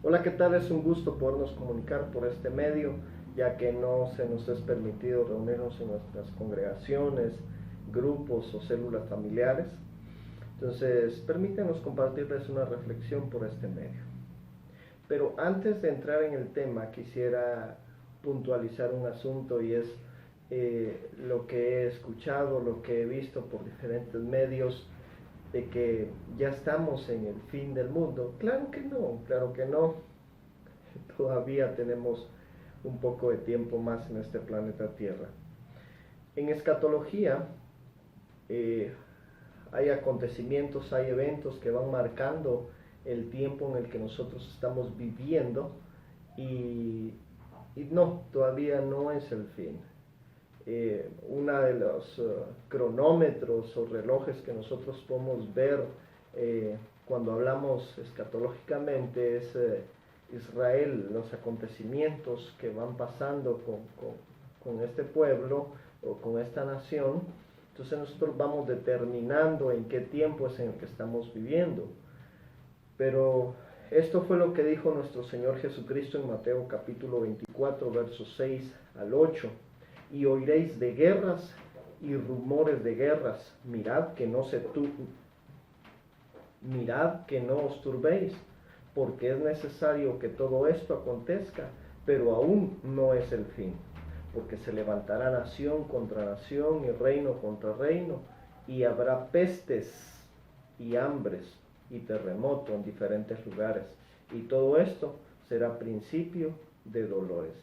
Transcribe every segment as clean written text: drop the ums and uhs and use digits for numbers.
Hola, ¿qué tal? Es un gusto podernos comunicar por este medio, ya que no se nos es permitido reunirnos en nuestras congregaciones, grupos o células familiares. Entonces, permítanos compartirles una reflexión por este medio. Pero antes de entrar en el tema, quisiera puntualizar un asunto y es lo que he escuchado, lo que he visto por diferentes medios, de que ya estamos en el fin del mundo. Claro que no, claro que no. Todavía tenemos un poco de tiempo más en este planeta Tierra. En escatología hay acontecimientos, hay eventos que van marcando el tiempo en el que nosotros estamos viviendo y no, todavía no es el fin. Una de los cronómetros o relojes que nosotros podemos ver cuando hablamos escatológicamente es Israel, los acontecimientos que van pasando con este pueblo o con esta nación. Entonces nosotros vamos determinando en qué tiempo es en el que estamos viviendo. Pero esto fue lo que dijo nuestro Señor Jesucristo en Mateo capítulo 24, versos 6 al 8. Y oiréis de guerras y rumores de guerras. Mirad que no os turbéis, porque es necesario que todo esto acontezca, pero aún no es el fin, porque se levantará nación contra nación y reino contra reino, y habrá pestes y hambres y terremoto en diferentes lugares, y todo esto será principio de dolores.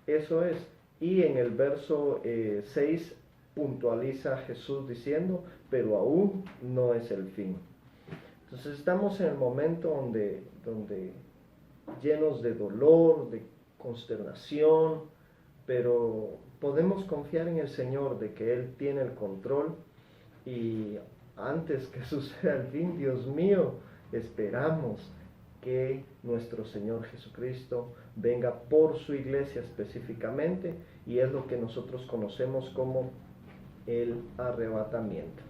Eso es. Y en el verso 6 puntualiza Jesús diciendo, pero aún no es el fin. Entonces estamos en el momento donde llenos de dolor, de consternación, pero podemos confiar en el Señor de que Él tiene el control y antes que suceda el fin, Dios mío, esperamos que nuestro Señor Jesucristo venga por su iglesia específicamente, y es lo que nosotros conocemos como el arrebatamiento.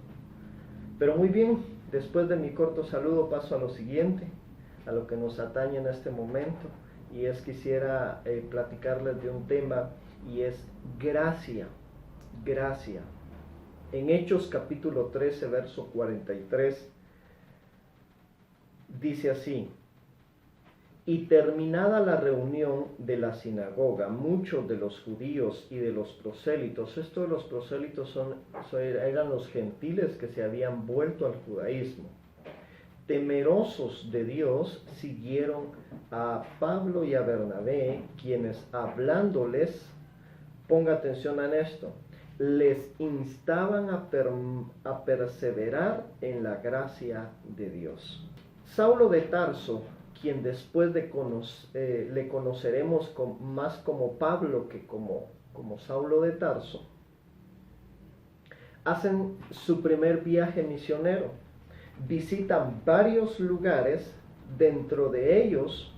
Pero muy bien, después de mi corto saludo paso a lo siguiente, a lo que nos atañe en este momento, y es quisiera platicarles de un tema, y es gracia. En Hechos capítulo 13, verso 43, dice así: y terminada la reunión de la sinagoga, muchos de los judíos y de los prosélitos, esto de los prosélitos eran los gentiles que se habían vuelto al judaísmo, temerosos de Dios, siguieron a Pablo y a Bernabé, quienes hablándoles, ponga atención en esto, les instaban a perseverar en la gracia de Dios. Saulo de Tarso, quien después le conoceremos más como Pablo que como Saulo de Tarso, hacen su primer viaje misionero, visitan varios lugares, dentro de ellos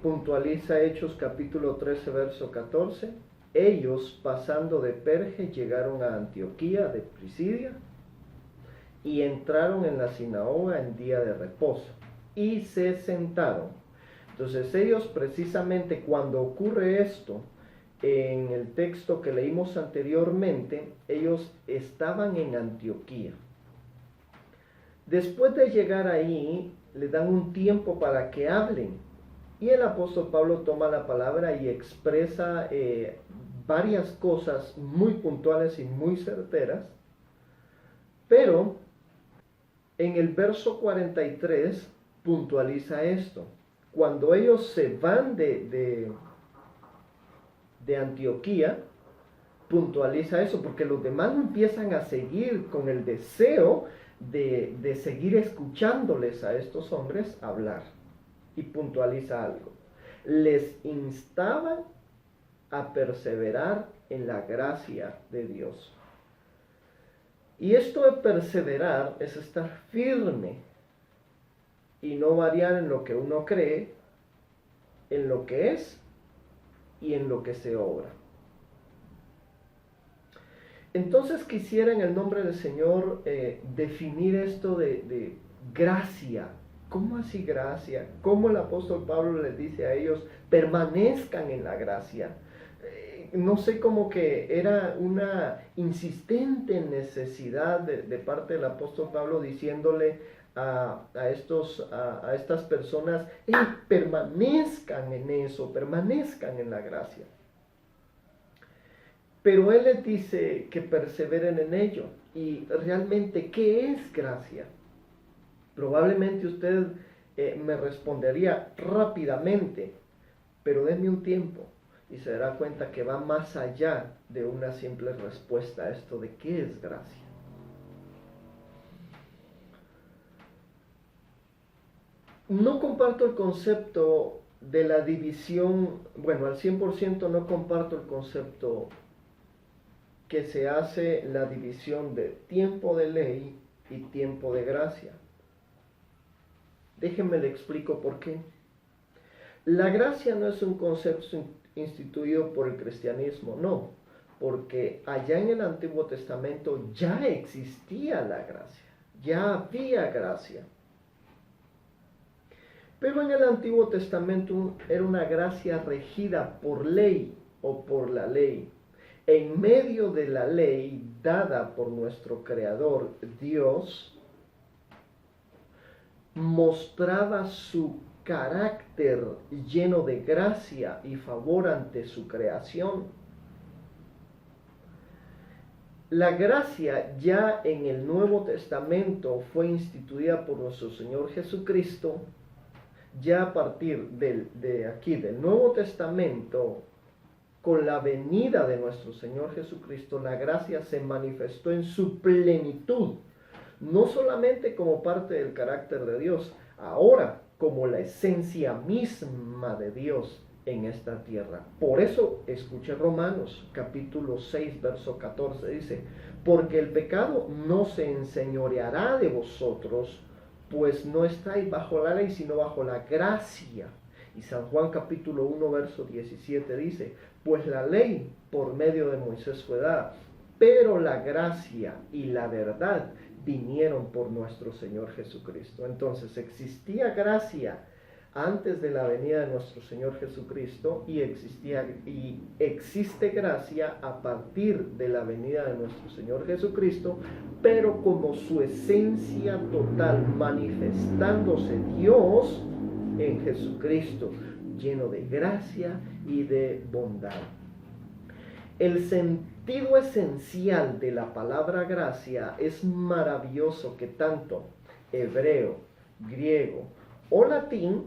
puntualiza Hechos capítulo 13, verso 14, ellos pasando de Perge llegaron a Antioquía de Pisidia y entraron en la sinagoga en día de reposo y se sentaron. Entonces ellos, precisamente cuando ocurre esto, en el texto que leímos anteriormente, ellos estaban en Antioquía. Después de llegar ahí, le dan un tiempo para que hablen, y el apóstol Pablo toma la palabra y expresa varias cosas muy puntuales y muy certeras, pero en el verso 43 puntualiza esto. Cuando ellos se van de Antioquía, puntualiza eso, porque los demás no empiezan a seguir con el deseo de seguir escuchándoles a estos hombres hablar. Y puntualiza algo: les instaban a perseverar en la gracia de Dios. Y esto de perseverar es estar firme y no variar en lo que uno cree, en lo que es y en lo que se obra. Entonces quisiera en el nombre del Señor definir esto de gracia. ¿Cómo así gracia? ¿Cómo el apóstol Pablo les dice a ellos, permanezcan en la gracia? No sé, como que era una insistente necesidad de parte del apóstol Pablo diciéndole a estas personas, hey, permanezcan en eso, permanezcan en la gracia. Pero él les dice que perseveren en ello. Y realmente, ¿qué es gracia? Probablemente usted me respondería rápidamente, pero denme un tiempo y se dará cuenta que va más allá de una simple respuesta a esto de qué es gracia. No comparto el concepto de la división, bueno, al 100% no comparto el concepto que se hace la división de tiempo de ley y tiempo de gracia. Déjenme le explico por qué. La gracia no es un concepto instituido por el cristianismo, no, porque allá en el Antiguo Testamento ya existía la gracia, ya había gracia. Pero en el Antiguo Testamento era una gracia regida por ley o por la ley. En medio de la ley dada por nuestro Creador Dios, mostraba su carácter lleno de gracia y favor ante su creación. La gracia ya en el Nuevo Testamento fue instituida por nuestro Señor Jesucristo. Ya a partir de aquí, del Nuevo Testamento, con la venida de nuestro Señor Jesucristo, la gracia se manifestó en su plenitud, no solamente como parte del carácter de Dios, ahora como la esencia misma de Dios en esta tierra. Por eso escuche Romanos capítulo 6, verso 14, dice, porque el pecado no se enseñoreará de vosotros, pues no estáis bajo la ley, sino bajo la gracia. Y San Juan capítulo 1, verso 17 dice, pues la ley por medio de Moisés fue dada, pero la gracia y la verdad vinieron por nuestro Señor Jesucristo. Entonces existía gracia antes de la venida de nuestro Señor Jesucristo y existe gracia a partir de la venida de nuestro Señor Jesucristo, pero como su esencia total, manifestándose Dios en Jesucristo, lleno de gracia y de bondad. El sentido esencial de la palabra gracia es maravilloso, que tanto hebreo, griego o latín,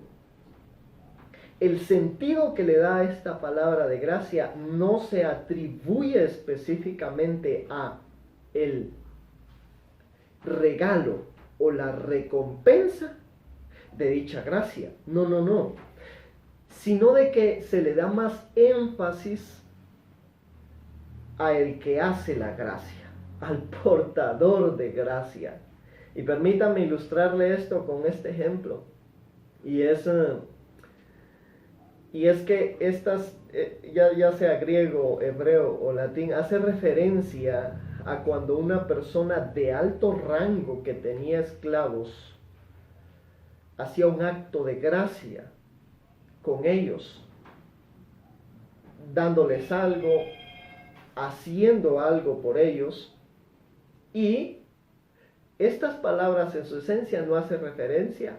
el sentido que le da a esta palabra de gracia no se atribuye específicamente a el regalo o la recompensa de dicha gracia. No. Sino de que se le da más énfasis a el que hace la gracia, al portador de gracia. Y permítame ilustrarle esto con este ejemplo. Y es que estas, ya sea griego, hebreo o latín, hace referencia a cuando una persona de alto rango que tenía esclavos hacía un acto de gracia con ellos, dándoles algo, haciendo algo por ellos. Y estas palabras en su esencia no hacen referencia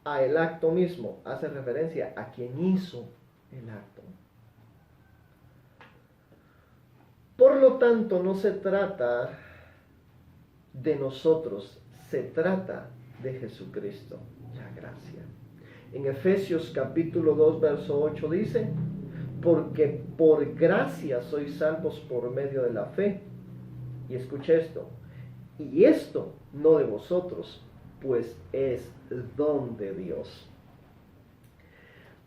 a el acto mismo, hace referencia a quien hizo el acto. Por lo tanto, no se trata de nosotros, se trata de Jesucristo, la gracia. En Efesios capítulo 2, verso 8 dice, porque por gracia sois salvos por medio de la fe. Y escuche esto, y esto no de vosotros, pues es don de Dios.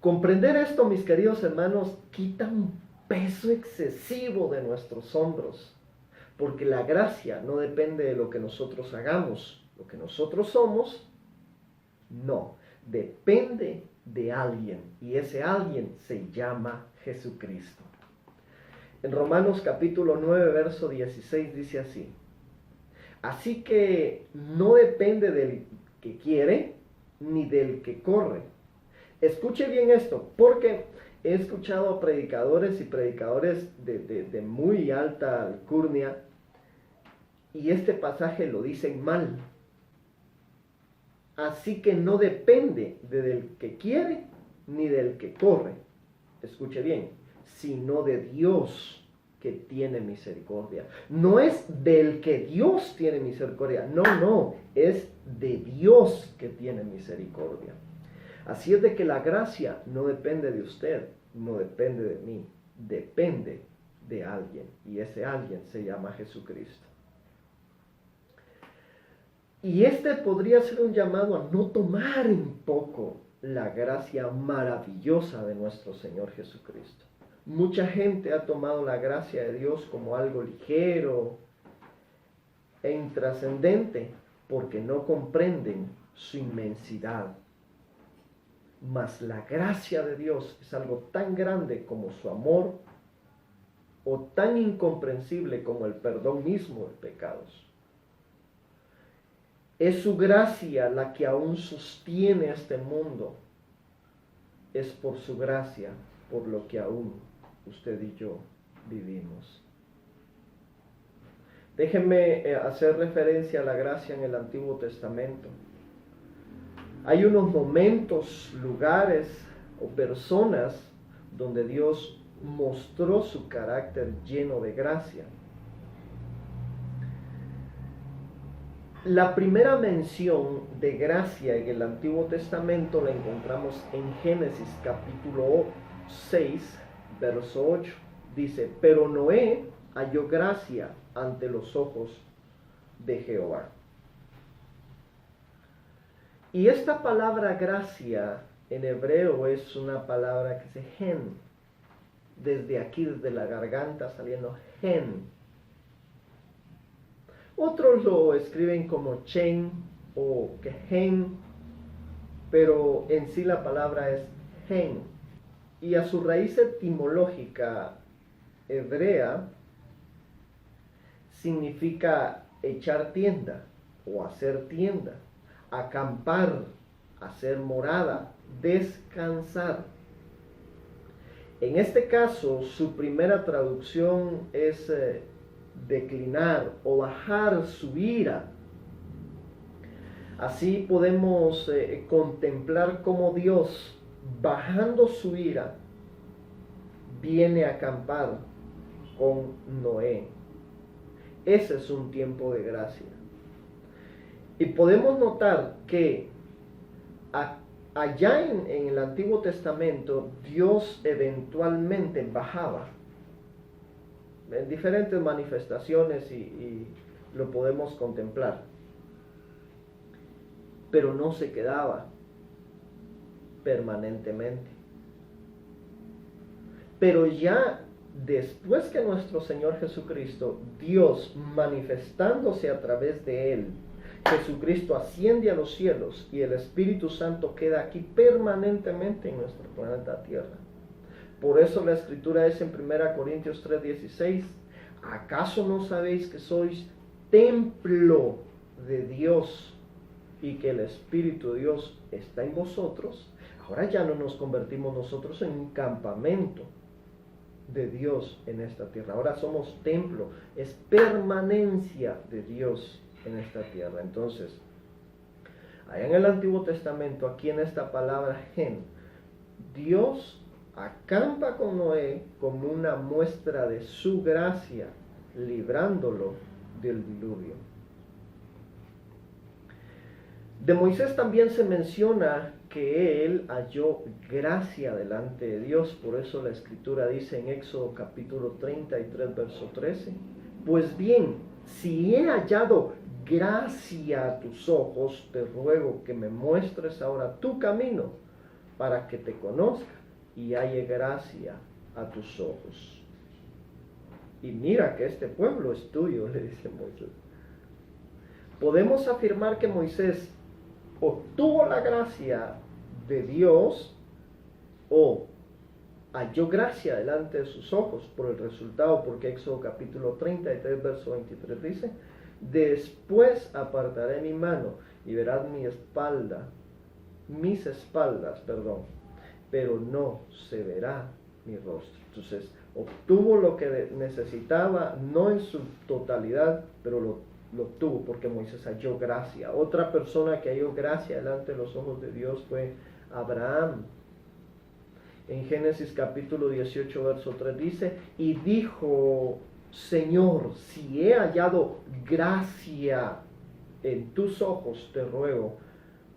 Comprender esto, mis queridos hermanos, quita un peso excesivo de nuestros hombros, porque la gracia no depende de lo que nosotros hagamos, lo que nosotros somos, no, depende de alguien, y ese alguien se llama Jesucristo. En Romanos capítulo 9, verso 16 dice así, así que no depende del que quiere, ni del que corre. Escuche bien esto, porque he escuchado a predicadores y predicadores de muy alta alcurnia, y este pasaje lo dicen mal. Así que no depende del que quiere ni del que corre. Escuche bien, sino de Dios que tiene misericordia. No es del que Dios tiene misericordia, no, es de Dios que tiene misericordia. Así es de que la gracia no depende de usted, no depende de mí, depende de alguien, y ese alguien se llama Jesucristo. Y este podría ser un llamado a no tomar en poco la gracia maravillosa de nuestro Señor Jesucristo. Mucha gente ha tomado la gracia de Dios como algo ligero e intrascendente porque no comprenden su inmensidad. Mas la gracia de Dios es algo tan grande como su amor o tan incomprensible como el perdón mismo de pecados. Es su gracia la que aún sostiene este mundo. Es por su gracia por lo que aún usted y yo vivimos. Déjenme hacer referencia a la gracia en el Antiguo Testamento. Hay unos momentos, lugares o personas donde Dios mostró su carácter lleno de gracia. La primera mención de gracia en el Antiguo Testamento la encontramos en Génesis capítulo 6, verso 8. Dice, pero Noé halló gracia ante los ojos de Jehová. Y esta palabra gracia en hebreo es una palabra que se gen. Desde aquí, desde la garganta saliendo gen. Otros lo escriben como chen o gen, pero en sí la palabra es gen. Y a su raíz etimológica hebrea significa echar tienda o hacer tienda, acampar, hacer morada, descansar. En este caso, su primera traducción es declinar o bajar su ira. Así podemos contemplar cómo Dios, bajando su ira, viene a acampar con Noé. Ese es un tiempo de gracia. Y podemos notar que allá en el Antiguo Testamento, Dios eventualmente bajaba en diferentes manifestaciones y lo podemos contemplar. Pero no se quedaba permanentemente. Pero ya después que nuestro Señor Jesucristo, Dios manifestándose a través de Él, Jesucristo asciende a los cielos y el Espíritu Santo queda aquí permanentemente en nuestro planeta Tierra. Por eso la escritura es en 1 Corintios 3:16, ¿acaso no sabéis que sois templo de Dios y que el Espíritu de Dios está en vosotros? Ahora ya no nos convertimos nosotros en un campamento de Dios en esta tierra. Ahora somos templo, es permanencia de Dios en esta tierra. Entonces, allá en el Antiguo Testamento, aquí en esta palabra gen, Dios acampa con Noé como una muestra de su gracia, librándolo del diluvio. De Moisés también se menciona que él halló gracia delante de Dios. Por eso la escritura dice en Éxodo capítulo 33, verso 13, pues bien, si he hallado gracia a tus ojos, te ruego que me muestres ahora tu camino para que te conozca y halle gracia a tus ojos. Y mira que este pueblo es tuyo, le dice Moisés. Podemos afirmar que Moisés obtuvo la gracia de Dios o halló gracia delante de sus ojos por el resultado, porque Éxodo capítulo 33, verso 23 dice, después apartaré mi mano y verás mi espalda mis espaldas, pero no se verá mi rostro. Entonces, obtuvo lo que necesitaba, no en su totalidad, pero lo obtuvo porque Moisés halló gracia. Otra persona que halló gracia delante de los ojos de Dios fue Abraham. En Génesis capítulo 18, verso 3 dice, y dijo, Señor, si he hallado gracia en tus ojos, te ruego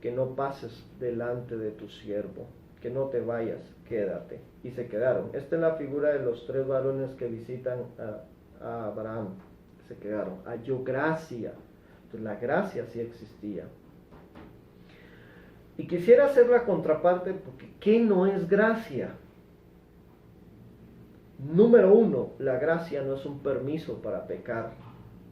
que no pases delante de tu siervo, que no te vayas, quédate. Y se quedaron. Esta es la figura de los 3 varones que visitan a Abraham. Se quedaron. Halló gracia. Entonces la gracia sí existía. Y quisiera hacer la contraparte, porque ¿qué no es gracia? Número 1, la gracia no es un permiso para pecar.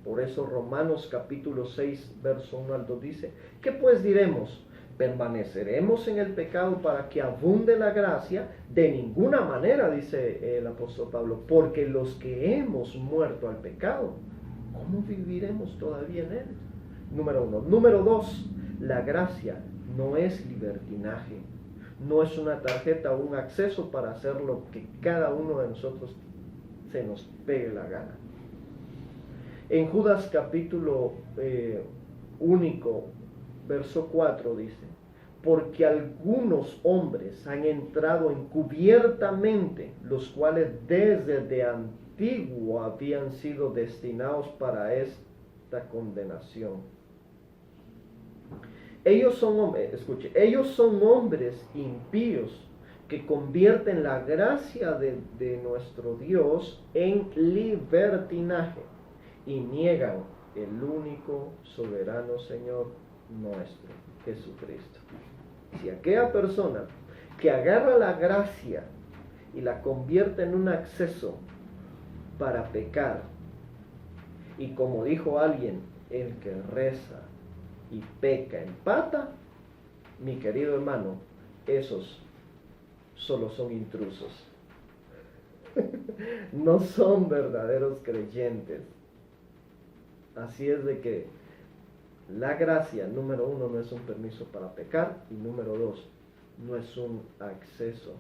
Por eso Romanos capítulo 6, verso 1 al 2 dice, ¿qué pues diremos? ¿Permaneceremos en el pecado para que abunde la gracia? De ninguna manera, dice el apóstol Pablo, porque los que hemos muerto al pecado, ¿cómo viviremos todavía en él? Número 1. Número 2, la gracia no es libertinaje, no es una tarjeta o un acceso para hacer lo que cada uno de nosotros se nos pegue la gana. En Judas capítulo único, verso 4 dice, porque algunos hombres han entrado encubiertamente, los cuales desde de antiguo habían sido destinados para esta condenación. Ellos son hombres impíos que convierten la gracia de nuestro Dios en libertinaje y niegan el único soberano Señor nuestro, Jesucristo. Si aquella persona que agarra la gracia y la convierte en un acceso para pecar, y como dijo alguien, el que reza y peca empata, mi querido hermano, esos solo son intrusos. No son verdaderos creyentes. Así es de que la gracia, número 1, no es un permiso para pecar, y número 2, no es un acceso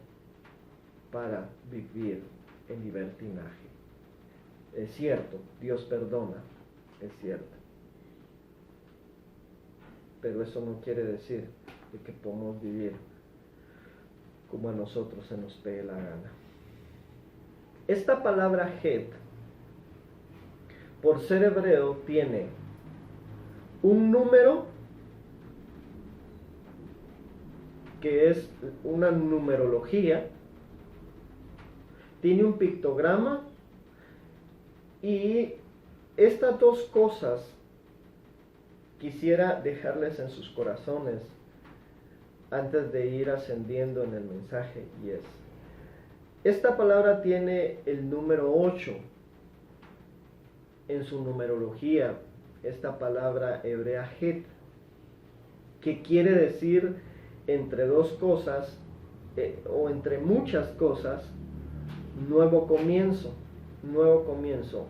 para vivir en libertinaje. Es cierto, Dios perdona, es cierto. Pero eso no quiere decir de que podamos vivir como a nosotros se nos pegue la gana. Esta palabra het, por ser hebreo, tiene un número que es una numerología, tiene un pictograma, y estas dos cosas quisiera dejarles en sus corazones antes de ir ascendiendo en el mensaje, y es, esta palabra tiene el número 8 en su numerología, esta palabra hebrea het, que quiere decir entre dos cosas, o entre muchas cosas, nuevo comienzo,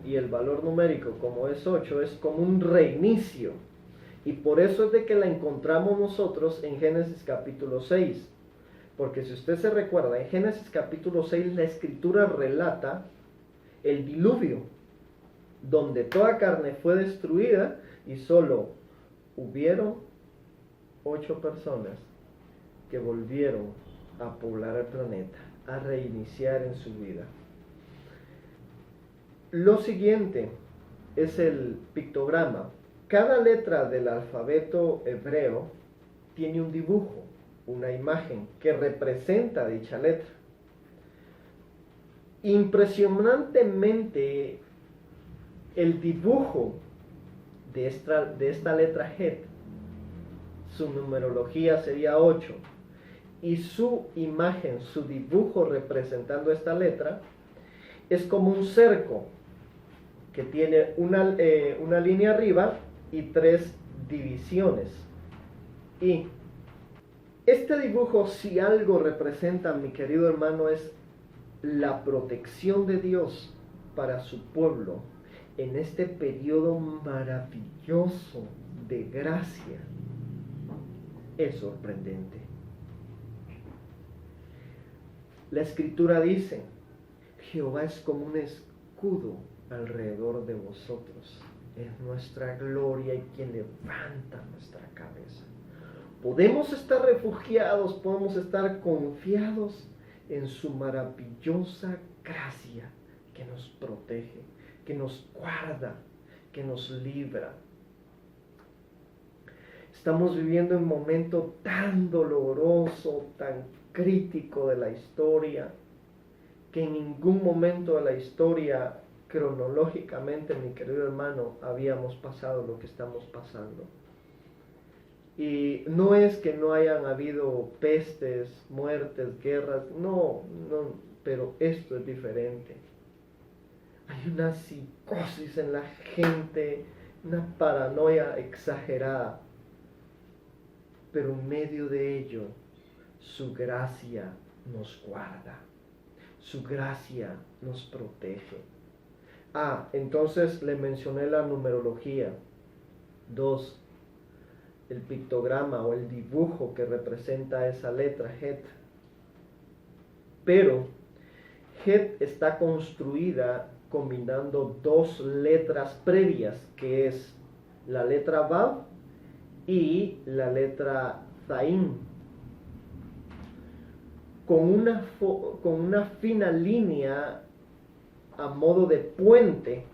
y el valor numérico, como es 8, es como un reinicio. Y por eso es de que la encontramos nosotros en Génesis capítulo 6. Porque si usted se recuerda, en Génesis capítulo 6 la escritura relata el diluvio, donde toda carne fue destruida y solo hubieron 8 personas que volvieron a poblar el planeta, a reiniciar en su vida. Lo siguiente es el pictograma. Cada letra del alfabeto hebreo tiene un dibujo, una imagen que representa dicha letra. Impresionantemente, el dibujo de esta letra het, su numerología sería 8, y su imagen, su dibujo representando esta letra, es como un cerco que tiene una línea arriba y 3 divisiones. Y este dibujo, si algo representa, mi querido hermano, es la protección de Dios para su pueblo en este periodo maravilloso de gracia. Es sorprendente. La Escritura dice, Jehová es como un escudo alrededor de vosotros. Es nuestra gloria y quien levanta nuestra cabeza. Podemos estar refugiados, podemos estar confiados en su maravillosa gracia que nos protege, que nos guarda, que nos libra. Estamos viviendo un momento tan doloroso, tan crítico de la historia, que en ningún momento de la historia, cronológicamente, mi querido hermano, habíamos pasado lo que estamos pasando. Y no es que no hayan habido pestes, muertes, guerras, no, pero esto es diferente. Hay una psicosis en la gente, una paranoia exagerada, pero en medio de ello, su gracia nos guarda, su gracia nos protege. Entonces le mencioné la numerología. 2. El pictograma o el dibujo que representa esa letra, Het. Pero Het está construida combinando dos letras previas, que es la letra Vav y la letra Zain, con una fina línea a modo de puente,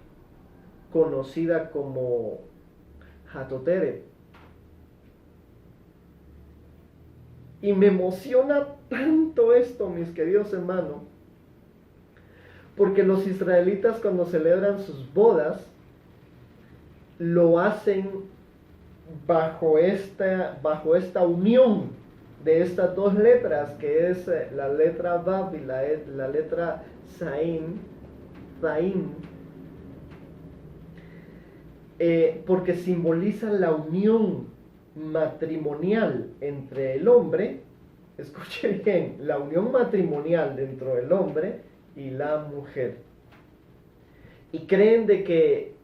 conocida como Hatoteret. Y me emociona tanto esto, mis queridos hermanos, porque los israelitas, cuando celebran sus bodas, lo hacen bajo esta unión de estas dos letras, que es la letra Vav y la letra Zain, porque simboliza la unión matrimonial entre el hombre, escuche bien, la unión matrimonial dentro del hombre y la mujer. Y creen de que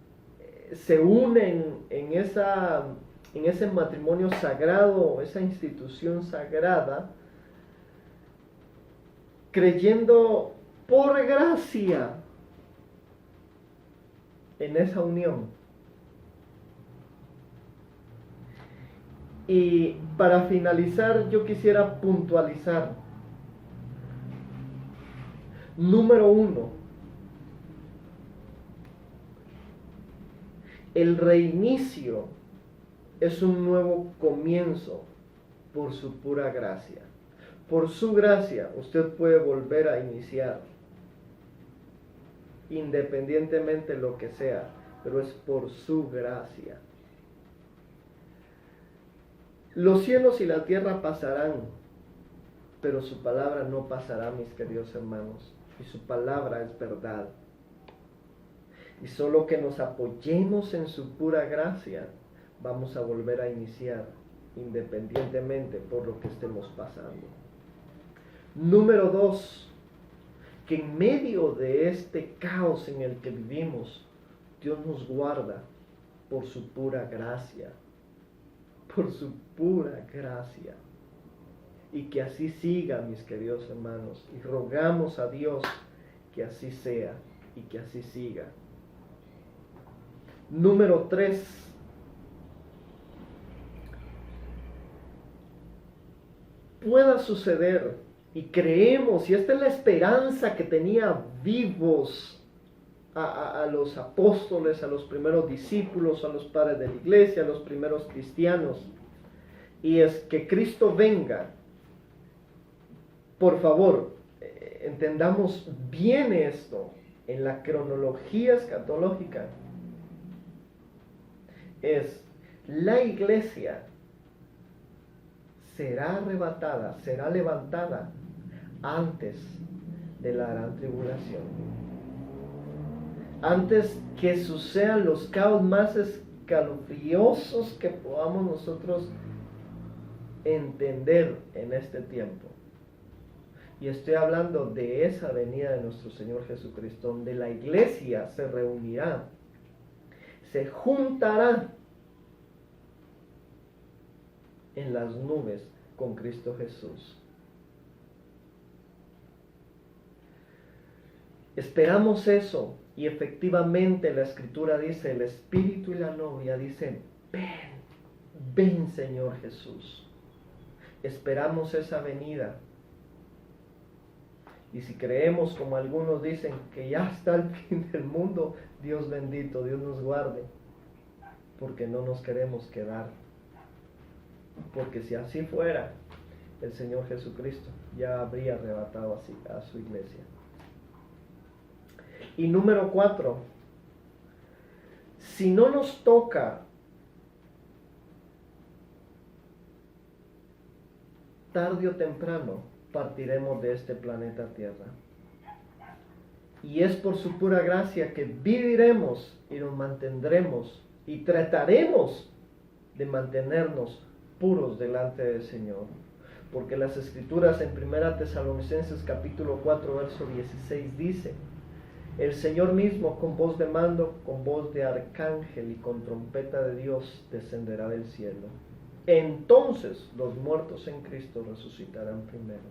se unen en ese matrimonio sagrado, esa institución sagrada, creyendo por gracia en esa unión. Y para finalizar, yo quisiera puntualizar. Número 1. El reinicio es un nuevo comienzo por su pura gracia. Por su gracia usted puede volver a iniciar, independientemente de lo que sea, pero es por su gracia. Los cielos y la tierra pasarán, pero su palabra no pasará, mis queridos hermanos, y su palabra es verdad. Y solo que nos apoyemos en su pura gracia, vamos a volver a iniciar, independientemente por lo que estemos pasando. Número 2, que en medio de este caos en el que vivimos, Dios nos guarda por su pura gracia. Por su pura gracia. Y que así siga, mis queridos hermanos. Y rogamos a Dios que así sea y que así siga. Número 3. Pueda suceder, y creemos, y esta es la esperanza que tenía vivos a los apóstoles, a los primeros discípulos, a los padres de la iglesia, a los primeros cristianos, y es que Cristo venga. Por favor, entendamos bien esto. En la cronología escatológica es la iglesia será arrebatada, será levantada antes de la gran tribulación. Antes que sucedan los caos más escalofriosos que podamos nosotros entender en este tiempo. Y estoy hablando de esa venida de nuestro Señor Jesucristo, donde la iglesia se reunirá, se juntará en las nubes con Cristo Jesús. Esperamos eso y efectivamente la Escritura dice, el Espíritu y la novia dicen, ven, ven Señor Jesús. Esperamos esa venida. Y si creemos, como algunos dicen, que ya está el fin del mundo, Dios bendito, Dios nos guarde, porque no nos queremos quedar. Porque si así fuera, el Señor Jesucristo ya habría arrebatado así a su iglesia. Y número 4, si no nos toca tarde o temprano, partiremos de este planeta Tierra. Y es por su pura gracia que viviremos y nos mantendremos y trataremos de mantenernos puros delante del Señor. Porque las Escrituras en 1 Tesalonicenses capítulo 4 verso 16 dice, el Señor mismo con voz de mando, con voz de arcángel y con trompeta de Dios descenderá del cielo. Entonces los muertos en Cristo resucitarán primero.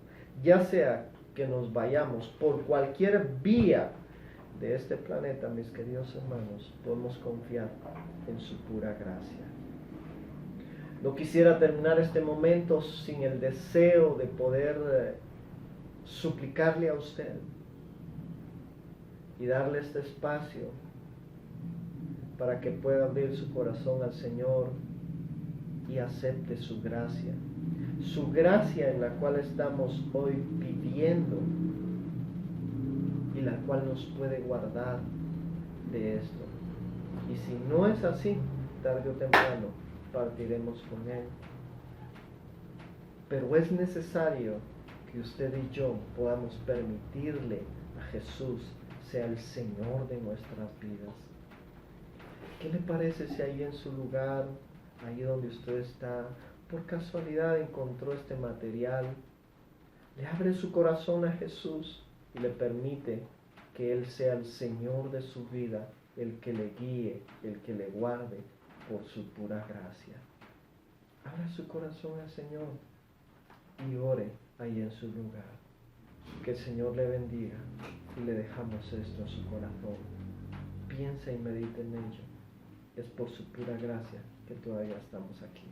Ya sea que nos vayamos por cualquier vía de este planeta, mis queridos hermanos, podemos confiar en su pura gracia. No quisiera terminar este momento sin el deseo de poder suplicarle a usted y darle este espacio para que pueda abrir su corazón al Señor y acepte su gracia en la cual estamos hoy pidiendo y la cual nos puede guardar de esto. Y si no es así, tarde o temprano partiremos con Él. Pero es necesario que usted y yo podamos permitirle a Jesús sea el Señor de nuestras vidas. ¿Qué le parece si ahí en su lugar, ahí donde usted está, por casualidad encontró este material, le abre su corazón a Jesús y le permite que Él sea el Señor de su vida, el que le guíe, el que le guarde por su pura gracia? Abra su corazón al Señor y ore ahí en su lugar. Que el Señor le bendiga y le dejamos esto en su corazón. Piensa y medite en ello. Es por su pura gracia que todavía estamos aquí.